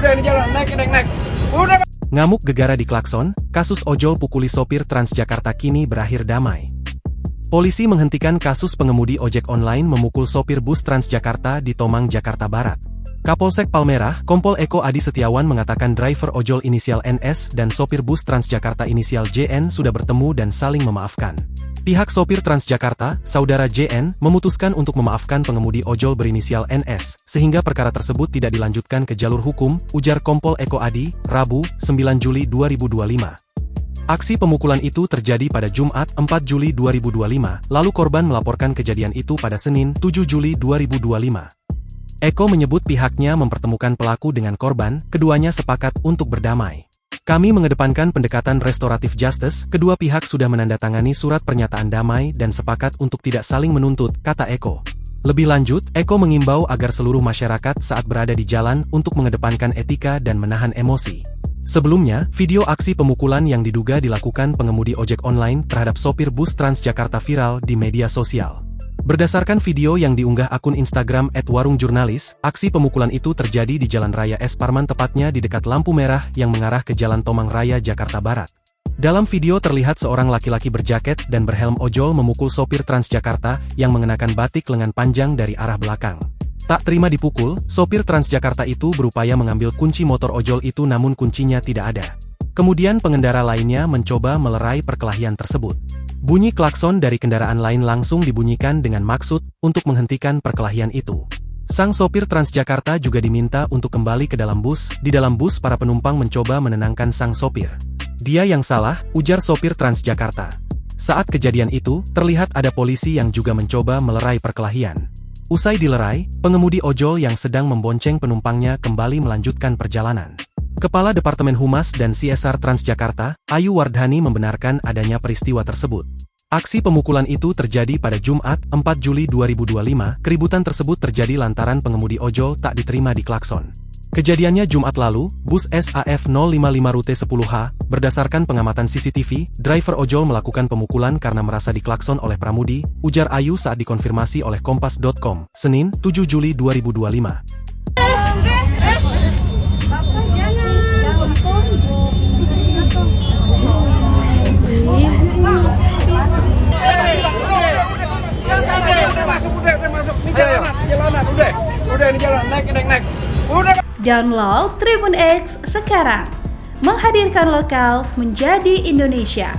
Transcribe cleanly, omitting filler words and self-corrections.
Udah ini jalan, naik. Udah. Ngamuk gegara di klakson, kasus ojol pukuli sopir Transjakarta kini berakhir damai. Polisi menghentikan kasus pengemudi ojek online memukul sopir bus Transjakarta di Tomang, Jakarta Barat. Kapolsek Palmerah, Kompol Eko Adi Setiawan mengatakan driver ojol inisial NS dan sopir bus Transjakarta inisial JN sudah bertemu dan saling memaafkan. Pihak sopir Transjakarta, saudara JN, memutuskan untuk memaafkan pengemudi ojol berinisial NS, sehingga perkara tersebut tidak dilanjutkan ke jalur hukum, ujar Kompol Eko Adi, Rabu, 9 Juli 2025. Aksi pemukulan itu terjadi pada Jumat, 4 Juli 2025, lalu korban melaporkan kejadian itu pada Senin, 7 Juli 2025. Eko menyebut pihaknya mempertemukan pelaku dengan korban, keduanya sepakat untuk berdamai. Kami mengedepankan pendekatan restoratif justice, kedua pihak sudah menandatangani surat pernyataan damai dan sepakat untuk tidak saling menuntut, kata Eko. Lebih lanjut, Eko mengimbau agar seluruh masyarakat saat berada di jalan untuk mengedepankan etika dan menahan emosi. Sebelumnya, video aksi pemukulan yang diduga dilakukan pengemudi ojek online terhadap sopir bus Transjakarta viral di media sosial. Berdasarkan video yang diunggah akun Instagram @warungjurnalis, aksi pemukulan itu terjadi di Jalan Raya S. Parman tepatnya di dekat lampu merah yang mengarah ke Jalan Tomang Raya, Jakarta Barat. Dalam video terlihat seorang laki-laki berjaket dan berhelm ojol memukul sopir Transjakarta yang mengenakan batik lengan panjang dari arah belakang. Tak terima dipukul, sopir Transjakarta itu berupaya mengambil kunci motor ojol itu namun kuncinya tidak ada. Kemudian pengendara lainnya mencoba melerai perkelahian tersebut. Bunyi klakson dari kendaraan lain langsung dibunyikan dengan maksud untuk menghentikan perkelahian itu. Sang sopir Transjakarta juga diminta untuk kembali ke dalam bus. Di dalam bus para penumpang mencoba menenangkan sang sopir. Dia yang salah, ujar sopir Transjakarta. Saat kejadian itu, terlihat ada polisi yang juga mencoba melerai perkelahian. Usai dilerai, pengemudi ojol yang sedang membonceng penumpangnya kembali melanjutkan perjalanan. Kepala Departemen Humas dan CSR Transjakarta, Ayu Wardhani membenarkan adanya peristiwa tersebut. Aksi pemukulan itu terjadi pada Jumat, 4 Juli 2025. Keributan tersebut terjadi lantaran pengemudi ojol tak diterima di klakson. Kejadiannya Jumat lalu, bus SAF 055 rute 10H, berdasarkan pengamatan CCTV, driver ojol melakukan pemukulan karena merasa diklakson oleh pramudi, ujar Ayu saat dikonfirmasi oleh Kompas.com, Senin, 7 Juli 2025. Udah ini jalan, naik. Udah. Download Tribun X sekarang. Menghadirkan lokal menjadi Indonesia.